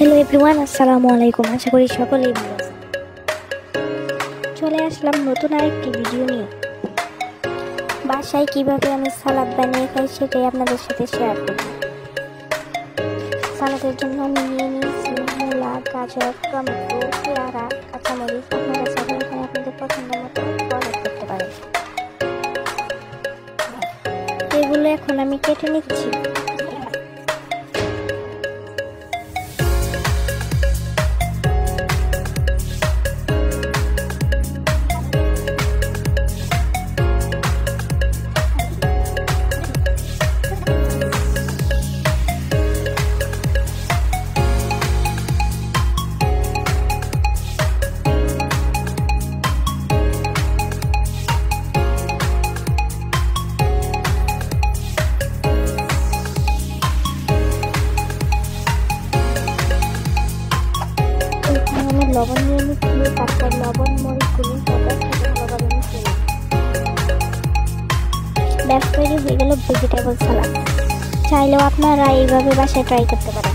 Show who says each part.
Speaker 1: Hello everyone, আসসালামু আলাইকুম। আশা করি সকলেই ভালো আছেন। চলে আসলাম নতুন আরেকটি ভিডিও নিয়ে। বাসায় কিভাবে আমি সালাদ বানিয়ে খাই সেটাই আপনাদের সাথে শেয়ার করব। সালাদের জন্য আমি নিয়ে নিয়েছি মূলা, গাজর, টমেটো, পেয়ারা, কাঁচামরিচ। আপনারা চাইলে এখানে আপনাদের পছন্দ মতো অর্ডার করতে পারেন। এগুলো এখন আমি কেটে নিচ্ছি। আমি লবণ নিয়ে নিচ্ছি, তারপর লবণ মরিচগুলো ভালোভাবে মিশিয়ে নিচ্ছি। ব্যাস তৈরি হয়ে গেল ভেজিটেবল সালাদ। চাইলেও আপনারা এইভাবে বাসায় ট্রাই করতে পারেন।